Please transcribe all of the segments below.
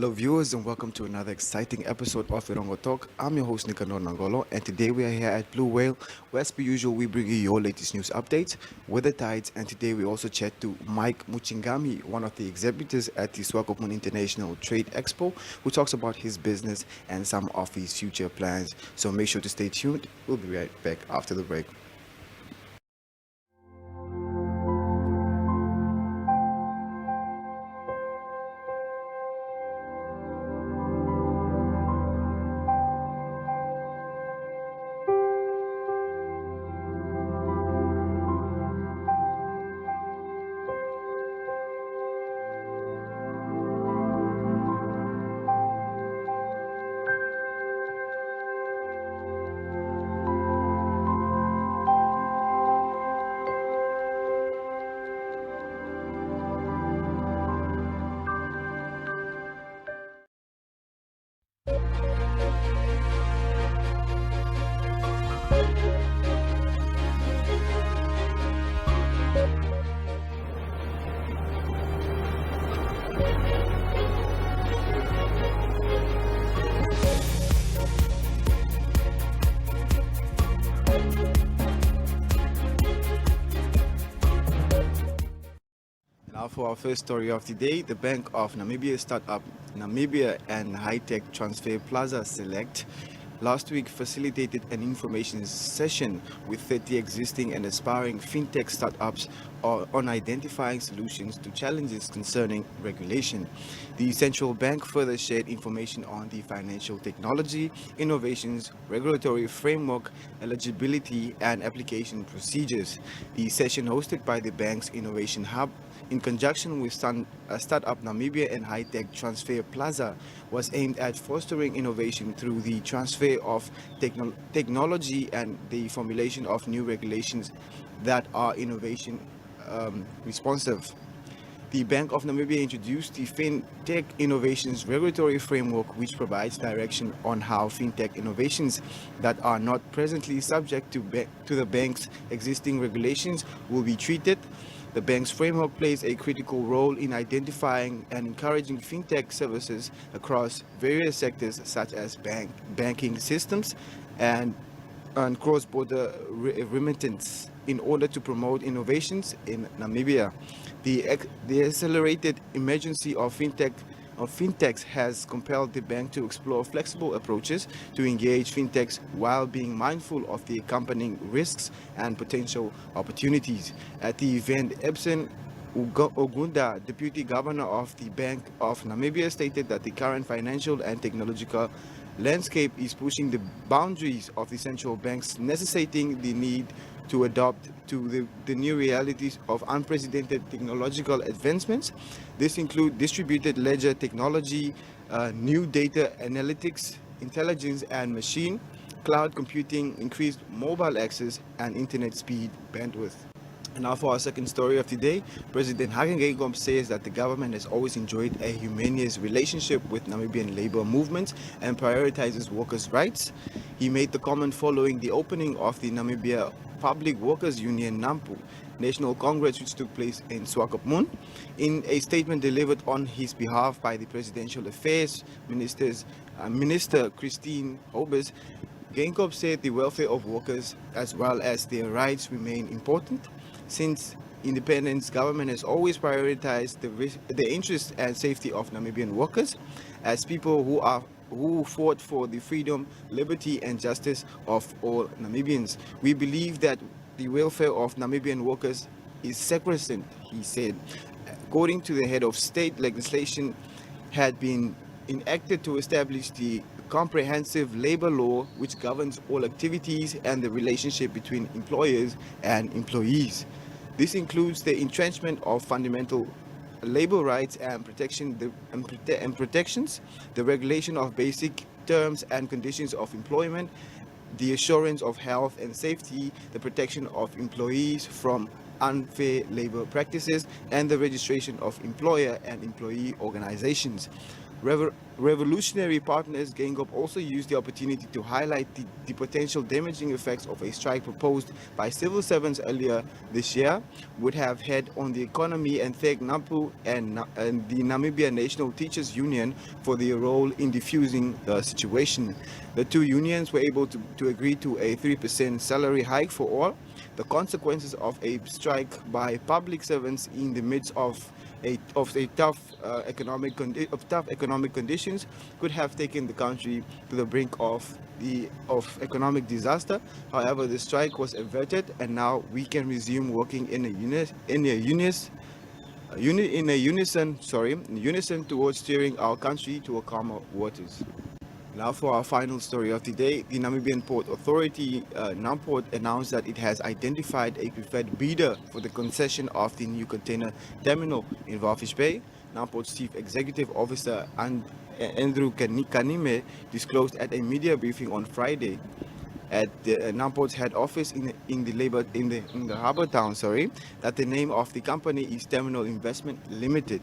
Hello viewers and welcome to another exciting episode of Erongo Talk. I'm your host Nicanor Nangolo and today we are here at Blue Whale where as per usual we bring you your latest news updates, weather tides, and today we also chat to Mike Muchingami, one of the exhibitors at the Swakopmund International Trade Expo, who talks about his business and some of his future plans. So make sure to stay tuned. We'll be right back after the break. Now for our first story of the day, the Bank of Namibia startup Namibia and High-Tech Transfer Plaza Select last week facilitated an information session with 30 existing and aspiring fintech startups on identifying solutions to challenges concerning regulation. The central bank further shared information on the financial technology, innovations, regulatory framework, eligibility, and application procedures. The session hosted by the bank's Innovation Hub in conjunction with Startup Namibia and High-Tech Transfer Plaza was aimed at fostering innovation through the transfer of technology and the formulation of new regulations that are innovation responsive. The Bank of Namibia introduced the FinTech Innovations Regulatory Framework, which provides direction on how fintech innovations that are not presently subject to the bank's existing regulations will be treated. The bank's framework plays a critical role in identifying and encouraging fintech services across various sectors such as banking systems and cross-border remittance in order to promote innovations in Namibia. The accelerated emergence of fintechs has compelled the bank to explore flexible approaches to engage fintechs while being mindful of the accompanying risks and potential opportunities. At the event, Epson Ogunda, Deputy Governor of the Bank of Namibia, stated that the current financial and technological landscape is pushing the boundaries of the central banks, necessitating the need to adapt to the new realities of unprecedented technological advancements. This include distributed ledger technology, new data analytics, intelligence and machine, cloud computing, increased mobile access, and internet speed bandwidth. And now for our second story of the day, President Hage says that the government has always enjoyed a humanious relationship with Namibian labor movements and prioritizes workers' rights. He made the comment following the opening of the Namibia Public Workers Union NAMPU National Congress, which took place in Swakopmund. In a statement delivered on his behalf by the Presidential Affairs Minister Christine Obes, Geingob said the welfare of workers as well as their rights remain important. Since independence, government has always prioritized the interests and safety of Namibian workers as people who fought for the freedom, liberty, and justice of all Namibians. We believe that the welfare of Namibian workers is sacrosanct, he said. According to the head of state, legislation had been enacted to establish the comprehensive labor law which governs all activities and the relationship between employers and employees. This includes the entrenchment of fundamental labor rights and protections, the regulation of basic terms and conditions of employment, the assurance of health and safety, the protection of employees from unfair labor practices, and the registration of employer and employee organizations. Revolutionary partners GameGop also used the opportunity to highlight the potential damaging effects of a strike proposed by civil servants earlier this year would have had on the economy, and thank NAMPU and the Namibia National Teachers Union for their role in diffusing the situation. The two unions were able to agree to a 3% salary hike for all. The consequences of a strike by public servants in the midst of tough economic conditions could have taken the country to the brink of economic disaster. However, the strike was averted, and now we can resume working in unison towards steering our country to calmer waters. Now for our final story of the day, the Namibian Port Authority, NAMPORT, announced that it has identified a preferred bidder for the concession of the new container terminal in Walvis Bay. NAMPORT's Chief Executive Officer Andrew Kanime disclosed at a media briefing on Friday at the NAMPORT's head office in the harbour town, that the name of the company is Terminal Investment Limited.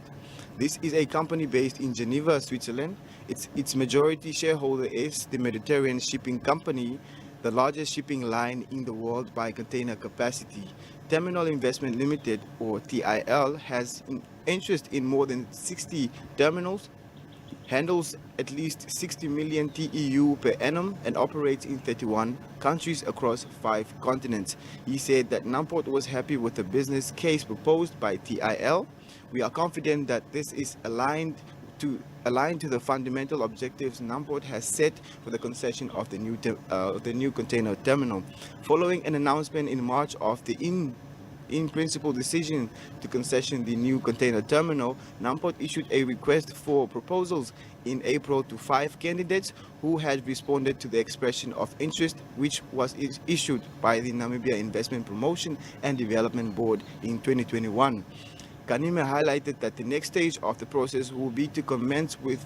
This is a company based in Geneva, Switzerland. Its majority shareholder is the Mediterranean Shipping Company, the largest shipping line in the world by container capacity. Terminal Investment Limited, or TIL, has an interest in more than 60 terminals, handles at least 60 million TEU per annum, and operates in 31 countries across 5 continents. He said that NAMPORT was happy with the business case proposed by TIL. We are confident that this is aligned to the fundamental objectives NAMPORT has set for the concession of the new container terminal. Following an announcement in March of the in-principle decision to concession the new container terminal, NAMPORT issued a request for proposals in April to 5 candidates who had responded to the expression of interest, which was issued by the Namibia Investment Promotion and Development Board in 2021. Kanime highlighted that the next stage of the process will be to commence with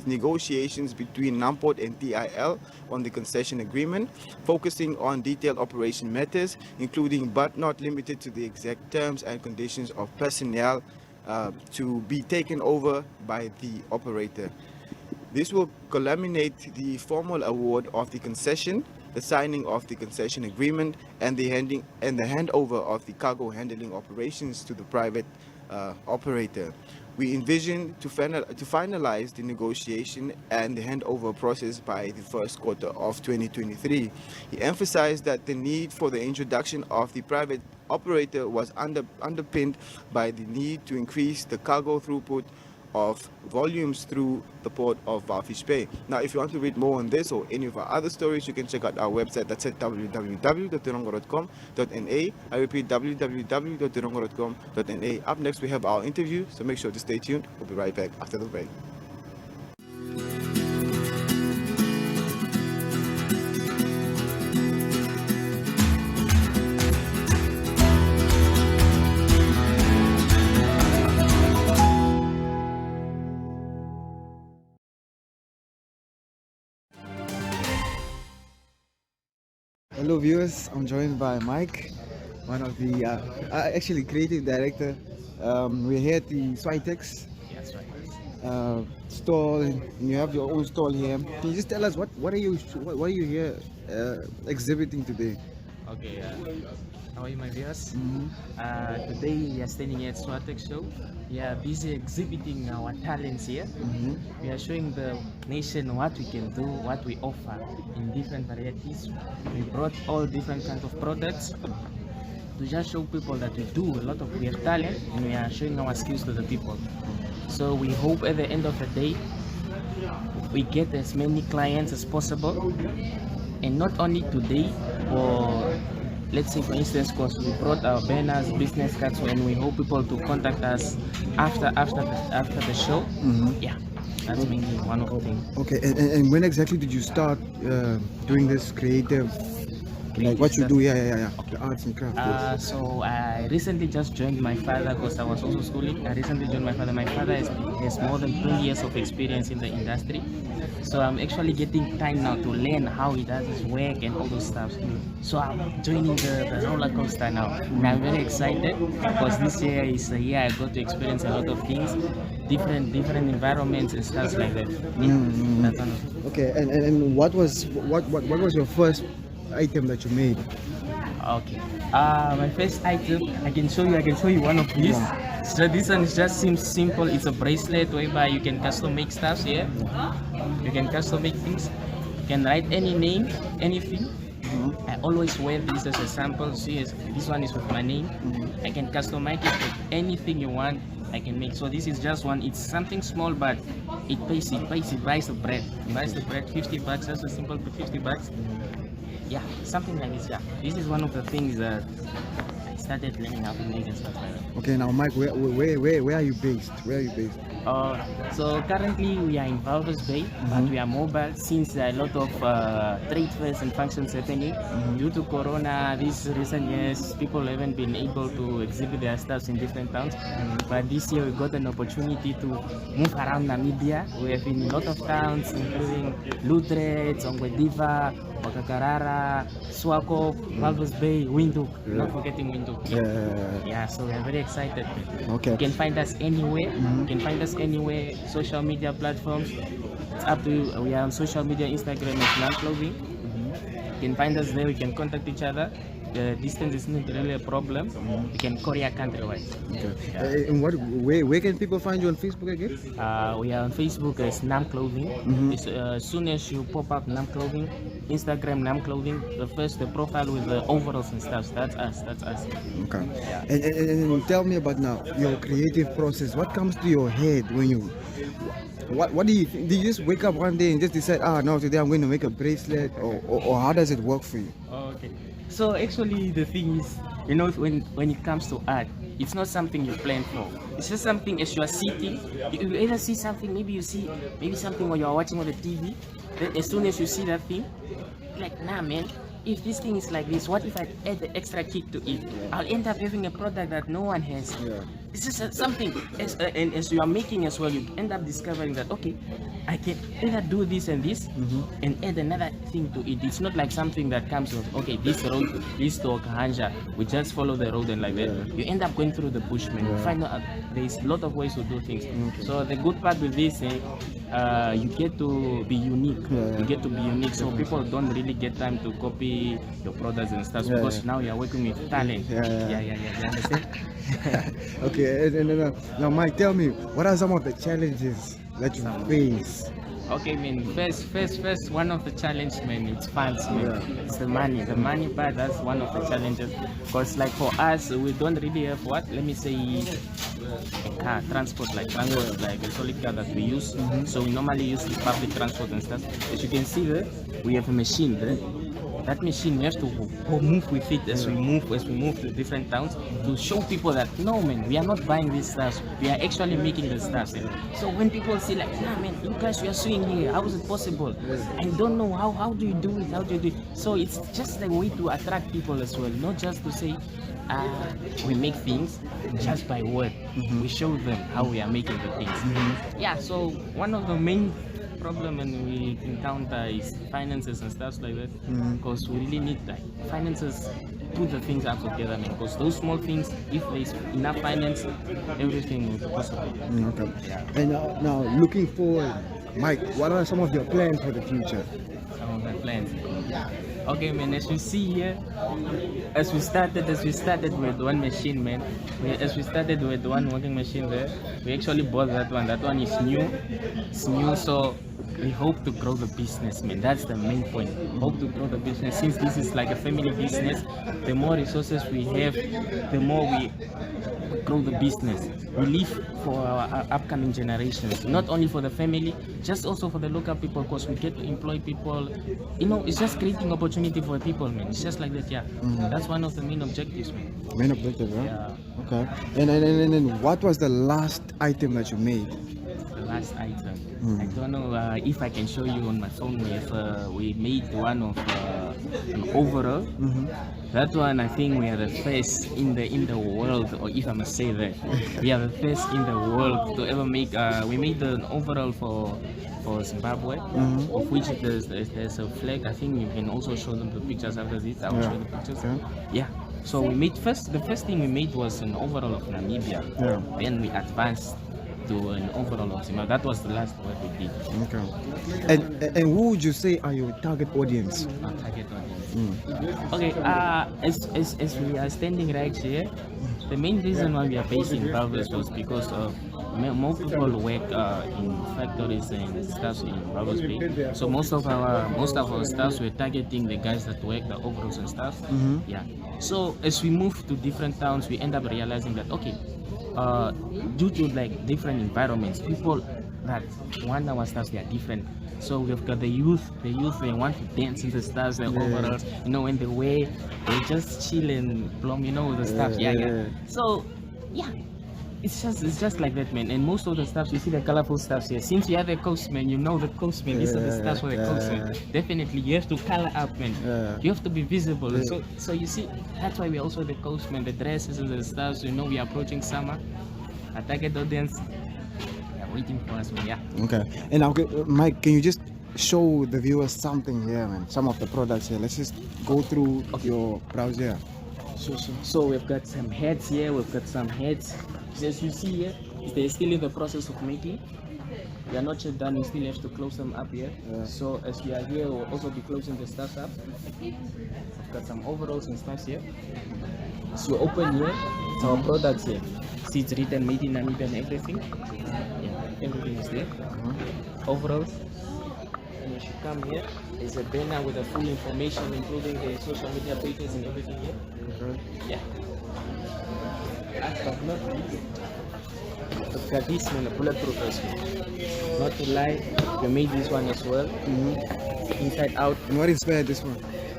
negotiations between NAMPORT and TIL on the concession agreement, focusing on detailed operation matters, including but not limited to the exact terms and conditions of personnel to be taken over by the operator. This will culminate the formal award of the concession, the signing of the concession agreement, and the handover of the cargo handling operations to the private operator. We envision to finalize the negotiation and the handover process by the first quarter of 2023. He emphasized that the need for the introduction of the private operator was underpinned by the need to increase the cargo throughput of volumes through the port of Walvis Bay. Now, if you want to read more on this or any of our other stories, you can check out our website. That's at www.erongo.com.na. I repeat, www.erongo.com.na. Up next, we have our interview, so make sure to stay tuned. We'll be right back after the break. Hello viewers, I'm joined by Mike, one of the actually creative director. We're here at the Switex stall, and you have your own stall here. Can you just tell us what are you here exhibiting today? Okay, how are you, my viewers? Today we are standing here at Swakopmund show. We are busy exhibiting our talents here. We are showing the nation what we can do, what we offer in different varieties. We brought all different kinds of products to just show people that we have talent, and we are showing our skills to the people. So we hope at the end of the day we get as many clients as possible, and not only today, or let's say for instance, because we brought our banners, business cards, and we hope people to contact us after the show. Yeah, that's mainly one of the things. Okay, and when exactly did you start doing this creative Like what you do, the arts and crafts. So I recently just joined my father because I was also schooling. I recently joined my father. My father has more than 20 years of experience in the industry. So I'm actually getting time now to learn how he does his work and all those stuff. So I'm joining the roller coaster now. And I'm very excited because this year is a year I got to experience a lot of things, different environments and stuff like that. That's one of it. Okay, and what was your first item that you made? Okay. My first item, I can show you one of these. So this one just seems simple. It's a bracelet whereby you can custom make stuff here. You can custom make things. You can write any name, anything. I always wear this as a sample. See, this one is with my name. I can customize it with anything you want. I can make. So this is just one. It's something small, but it pays. It buys the bread. It buys the bread. $50. Just a simple $50. Yeah, something like this. Yeah, this is one of the things that I started learning how to make and stuff like that. Okay, now Mike, where are you based? Where are you based? So currently we are in Walvis Bay, but we are mobile since there are a lot of trade fairs and functions happening. Due to Corona, these recent years, people haven't been able to exhibit their stuff in different towns. But this year we got an opportunity to move around Namibia. We have been in a lot of towns, including Lutres, Ongwediva, Wakakarara, Swakop, Walvis Bay, Windhoek. Not forgetting Windhoek. Yeah, so we are very excited. Okay. You can find us anywhere. You can find us anywhere. Social media platforms. It's up to you. We are on social media, Instagram as Land Clothing. You can find us there. We can contact each other. The distance is not really a problem. You can courier country-wise. Okay. And where can people find you on Facebook again? We are on Facebook as Nam Clothing. As soon as you pop up Nam Clothing, Instagram Nam Clothing, the profile with the overalls and stuff. That's us. Okay. And tell me about now your creative process. What comes to your head when you? What do you think? Do you just wake up one day and just decide, no, today I'm going to make a bracelet, or how does it work for you? Okay. So actually the thing is, when it comes to art, it's not something you plan for. It's just something as you are sitting, you either see something, maybe you see something while you are watching on the TV, then as soon as you see that thing, you're like, nah man, if this thing is like this, what if I add the extra kick to it? I'll end up having a product that no one has. It's just something, and as you are making as well, you end up discovering that, okay, I can either do this and this and add another thing to it. It's not like something that comes with, okay, this road, this to Okahanja, we just follow the road and like that. You end up going through the bush, man. You find out there's a lot of ways to do things. So the good part with this, you get to be unique. You get to be unique, so people don't really get time to copy your products and stuff because now you're working with talent. You understand? Okay, and now Mike, tell me, what are some of the challenges that you face? Okay, man. First, one of the challenges, man, it's funds, man. It's the money part. That's one of the challenges. Because, like for us, we don't really have let me say, a car, transport, like a solid car that we use. So we normally use the public transport and stuff. As you can see there, we have a machine there. That machine, we have to move with it as we move to different towns to show people that no man, we are not buying these stuff, we are actually making the stuff. So when people say like, nah man, you guys, we are suing here, how is it possible? I don't know how do you do it, So it's just a way to attract people as well, not just to say we make things just by word. We show them how we are making the things. Yeah, so one of the main problem and we encounter is finances and stuff like that, because we really need finances put the things up together, man, because those small things, if there's enough finance, everything will be possible. Okay. And now looking forward, Mike, what are some of your plans for the future? Some of my plans. Okay, man, as you see here, as we started with one machine, man. As we started with one working machine there, we actually bought that one. That one is new. It's new, so we hope to grow the business, man. That's the main point. Hope to grow the business. Since this is like a family business, the more resources we have, the more we grow the business. We live for our upcoming generations, not only for the family, just also for the local people, because we get to employ people. It's just creating opportunity for people, man. It's just like that, That's one of the main objectives, man. Main objective, right? Okay. And what was the last item that you made? The last item. I don't know if I can show you on my phone. We made one of an overall. That one, I think we are the first in the world, or if I must say that, we are the first in the world to ever make. We made an overall for Zimbabwe, of which there's a flag. I think you can also show them the pictures after this. I will show the pictures. Yeah. So we made the first thing we made was an overall of Namibia. Then we advanced to an overall of Zimbabwe. That was the last work we did. Okay. And who would you say are your target audience? Our target audience. Okay. As we are standing right here, the main reason why we are based in Walvis was because of more people work in factories and stuff in Walvis Bay. So most of our staffs were targeting the guys that work the overalls and stuff. Yeah. So as we move to different towns, we end up realizing that okay, due to like different environments, people that want our stuff, they are different. So we've got the youth they want to dance in the stars and overalls, when they wear, they just chill and plumb, the stuff. So it's just like that, man. And most of the stuff, you see the colorful stuff here. Since you are the coastman, you know the coastman. These are the stuff for the coastman. Definitely, you have to color up, man. You have to be visible. So you see, that's why we're also the coastman. The dresses and the stuff. We are approaching summer. Our target audience, they're waiting for us, man. Yeah. Okay. And okay, Mike, can you just show the viewers something here, man? Some of the products here. Let's just go through your browser. So we've got some heads here. We've got some heads. As you see here, they're still in the process of making. We are not yet done. We still have to close them up here. So as we are here, we'll also be closing the stuff up. We've got some overalls and stuff here. So open here, it's our products here. See, it's written made in Namibia and everything. Yeah, everything is there. Overalls. And as you come here, there's a banner with the full information, including the social media pages and everything here. Yeah. Last but not least, we've got this one, a bulletproof vest. Not to lie, we made this one as well. Inside out. And what inspired this one?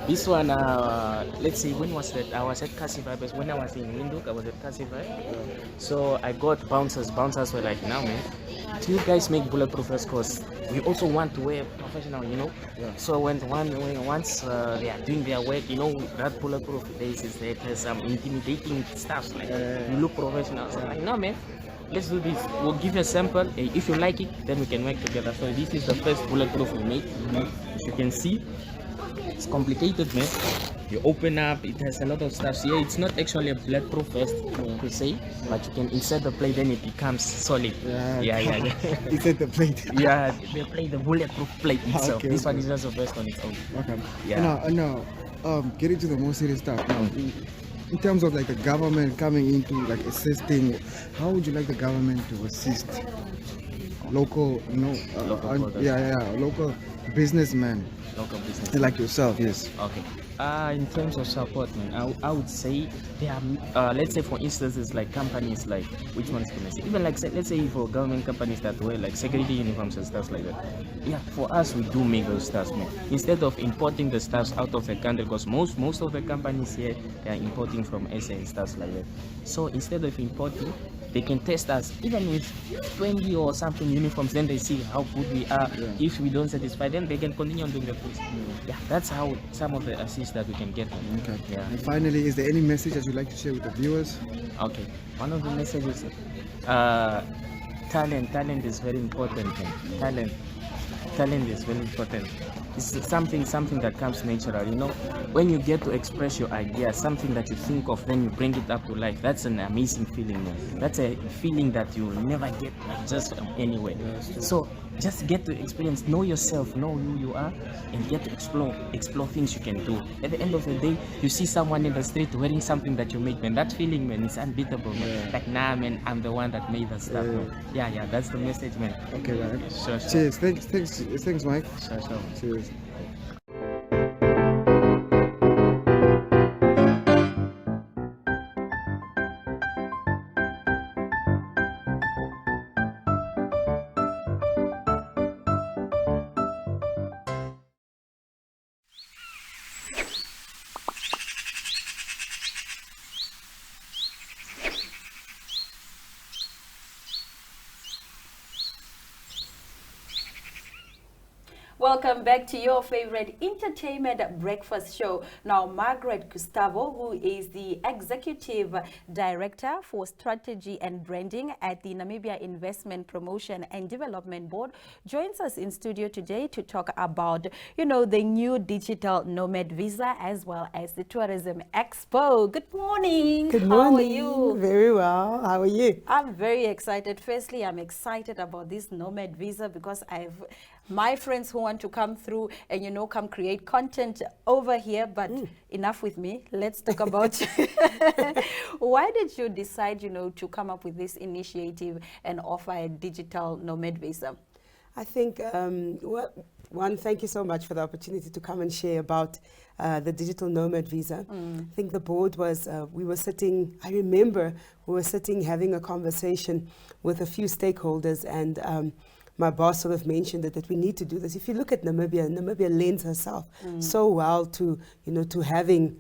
This one, let's see, when was that? I was at Kasiva. When I was in Windhoek, I was at Kasiva. So I got bouncers. Bouncers were like, now, man, do you guys make bulletproof vests? Because we also want to wear professional, So once they are doing their work, that bulletproof vest is there. There's some intimidating stuff. Like, you look professional. So I'm like, no, man. Let's do this. We'll give you a sample. If you like it, then we can work together. So this is the first bulletproof we made. As you can see, it's complicated, man. You open up, it has a lot of stuff here. It's not actually a bulletproof vest per se, but you can insert the plate, then it becomes solid. Yeah. Insert the plate. the bulletproof plate itself. This one is just a vest on its own. Okay. Yeah. Now, getting to the more serious stuff now. In terms of like the government coming into like assisting, how would you like the government to assist local, local businessmen? Local business. Like yourself, yes. Okay. In terms of support, man, I would say there are, let's say for instance, it's like companies like, which ones can I say? Even like, let's say for government companies that wear like security uniforms and stuff like that. Yeah, for us, we do make those stuff, man. Instead of importing the stuff out of the country, because most of the companies here, they are importing from SA and stuff like that. So instead of importing, they can test us even with 20 or something uniforms, then they see how good we are. If we don't satisfy them, they can continue on doing the things. Yeah, that's how some of the assist that we can get. Okay. Yeah. And finally, is there any message that you'd like to share with the viewers? Okay. One of the messages, talent is very important, man. Talent is very important. It's something that comes natural, When you get to express your idea, something that you think of, then you bring it up to life. That's an amazing feeling, man. That's a feeling that you'll never get just from anywhere. So just get to experience, know yourself, know who you are, and get to explore things you can do. At the end of the day, you see someone in the street wearing something that you make, man. That feeling, man, is unbeatable, man. Like, nah, man, I'm the one that made that stuff, man. Yeah, that's the message, man. Okay, man. Sure. Cheers. Thanks, Mike. Sure. Cheers. Welcome back to your favorite entertainment breakfast show. Now, Margaret Gustavo, who is the Executive Director for Strategy and Branding at the Namibia Investment Promotion and Development Board, joins us in studio today to talk about, the new digital nomad visa as well as the Tourism Expo. Good morning. Good morning. How are you? Very well. How are you? I'm very excited. Firstly, I'm excited about this nomad visa because my friends who want to come through and come create content over here, but enough with me. Let's talk about why did you decide to come up with this initiative and offer a digital nomad visa? I think thank you so much for the opportunity to come and share about the digital nomad visa. I think the board was I remember we were sitting having a conversation with a few stakeholders, and my boss sort of mentioned that we need to do this. If you look at Namibia lends herself so well to having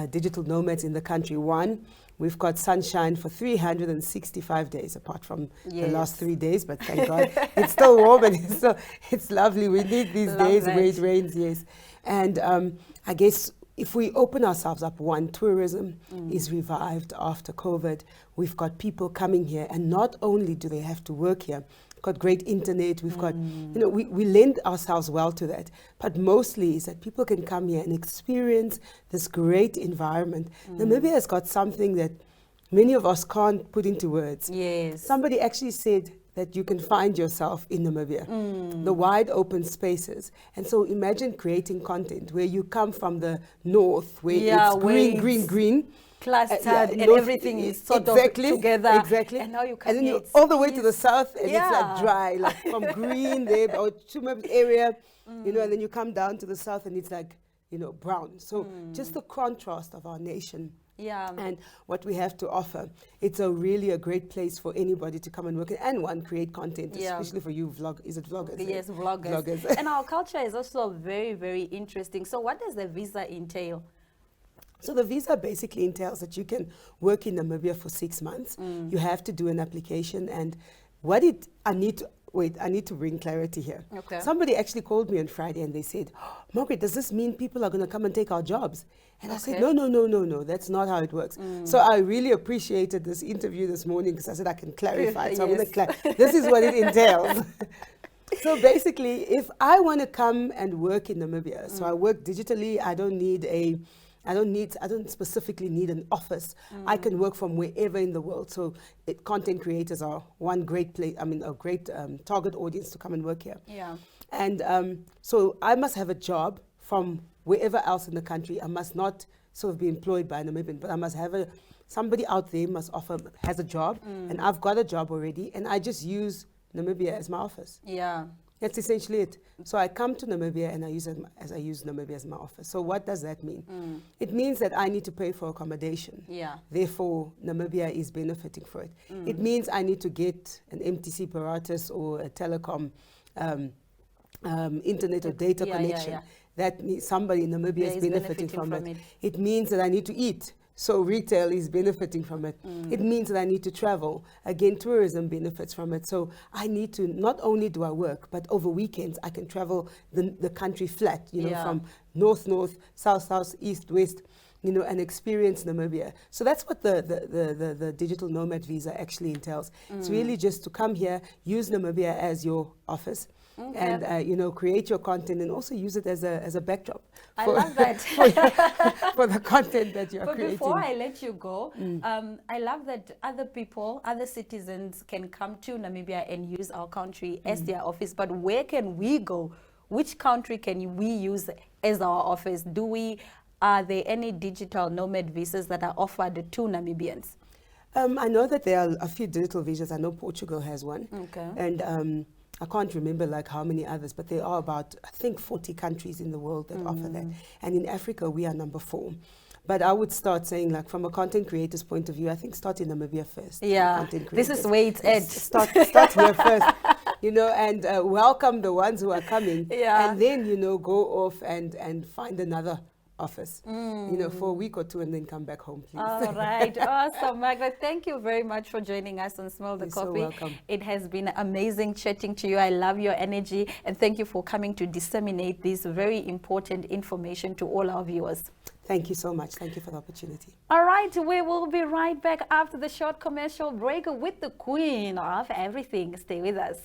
digital nomads in the country. One, we've got sunshine for 365 days, apart from the last 3 days, but thank God it's still warm and it's lovely. We need these days where it rains, yes. And I guess if we open ourselves up, one, tourism is revived after COVID. We've got people coming here, and not only do they have to work here, got great internet, we've got, we lend ourselves well to that. But mostly is that people can come here and experience this great environment. Namibia has got something that many of us can't put into words. Yes. Somebody actually said that you can find yourself in Namibia, the wide open spaces. And so imagine creating content where you come from the north, where it's green, clustered and everything is sort of together. Exactly. And now you come and then you're all the way to the south, and it's like dry, like from green there, or Chumab area, and then you come down to the south and it's like, brown. So just the contrast of our nation. Yeah. And what we have to offer. It's really a great place for anybody to come and work and create content, especially for you vloggers? Yes, vloggers. And our culture is also very, very interesting. So what does the visa entail? So the visa basically entails that you can work in Namibia for 6 months. You have to do an application, and I need to bring clarity here. Okay. Somebody actually called me on Friday and they said, Margaret, does this mean people are going to come and take our jobs? And I said, no, that's not how it works. So I really appreciated this interview this morning because I said I can clarify. So I'm going to this is what it entails. So basically, if I want to come and work in Namibia, so I work digitally, I don't specifically need an office. I can work from wherever in the world. So content creators are one great great target audience to come and work here. Yeah. And so I must have a job from wherever else in the country. I must not sort of be employed by Namibian, but I must have somebody out there has a job, and I've got a job already, and I just use Namibia as my office. Yeah. That's essentially it. So I come to Namibia and I use Namibia as my office. So what does that mean? It means that I need to pay for accommodation. Yeah. Therefore, Namibia is benefiting for it. It means I need to get an MTC apparatus or a telecom internet or data connection. Yeah. That means somebody in Namibia is benefiting from it. It means that I need to eat. So retail is benefiting from it. It means that I need to travel. Again, tourism benefits from it. So I need to, not only do I work, but over weekends I can travel the country flat, from north, south, east, west, and experience Namibia. So that's what the digital nomad visa actually entails. It's really just to come here, use Namibia as your office. Okay. And create your content and also use it as a backdrop. I love that for the content that you're creating. But before I let you go, I love that other citizens can come to Namibia and use our country as their office. But where can we go? Which country can we use as our office? Are there any digital nomad visas that are offered to Namibians? I know that there are a few digital visas. I know Portugal has one. Okay. And I can't remember how many others, but there are about, I think, 40 countries in the world that offer that. And in Africa, we are number 4. But I would start saying, from a content creator's point of view, I think start in Namibia first. Yeah, this is where it's at. Start here first, and welcome the ones who are coming. Yeah. And then, go off and find another office, you know, for a week or two and then come back home, please. All right. Awesome, Margaret. Thank you very much for joining us on Smell the You're Coffee. so welcome. It has been amazing chatting to you. I love your energy, and thank you for coming to disseminate this very important information to all our viewers. Thank you so much. Thank you for the opportunity. All right, we will be right back after the short commercial break with the queen of everything. Stay with us.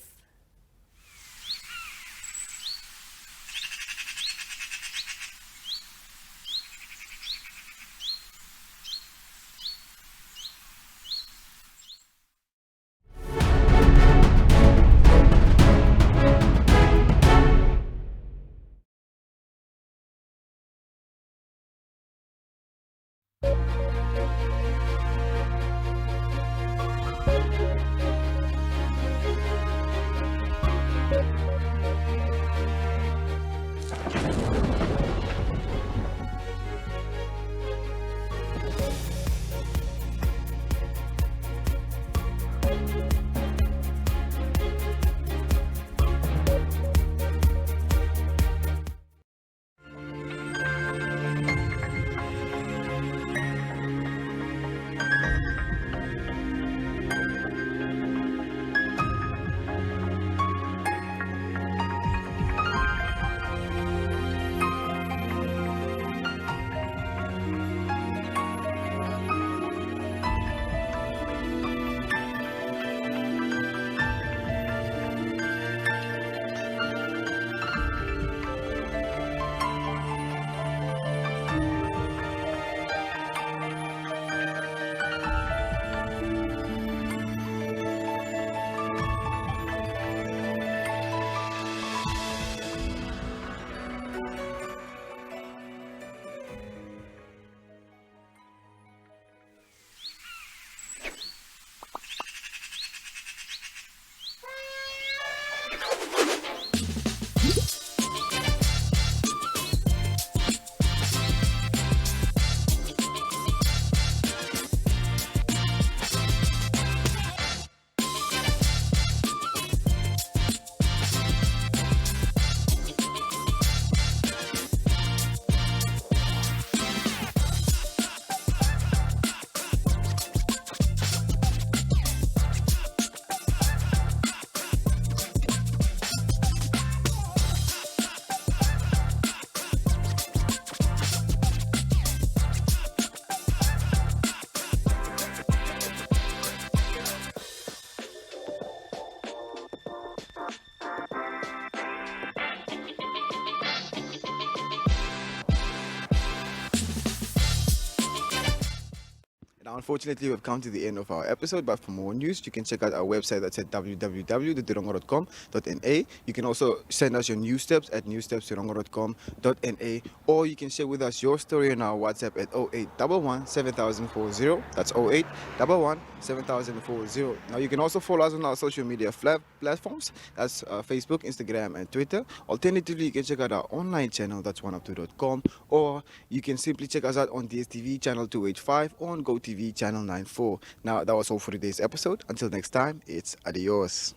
Now, unfortunately, we've come to the end of our episode, but for more news, you can check out our website that's at www.erongo.com.na. You can also send us your news steps at newsteps@erongo.com.na, or you can share with us your story on our WhatsApp at 0811 7040. That's 0811 7040. Now, you can also follow us on our social media platforms. That's Facebook, Instagram, and Twitter. Alternatively, you can check out our online channel, that's oneup2.com, or you can simply check us out on DSTV channel 285 or on GoTV channel 94. Now, that was all for today's episode. Until next time, it's adios.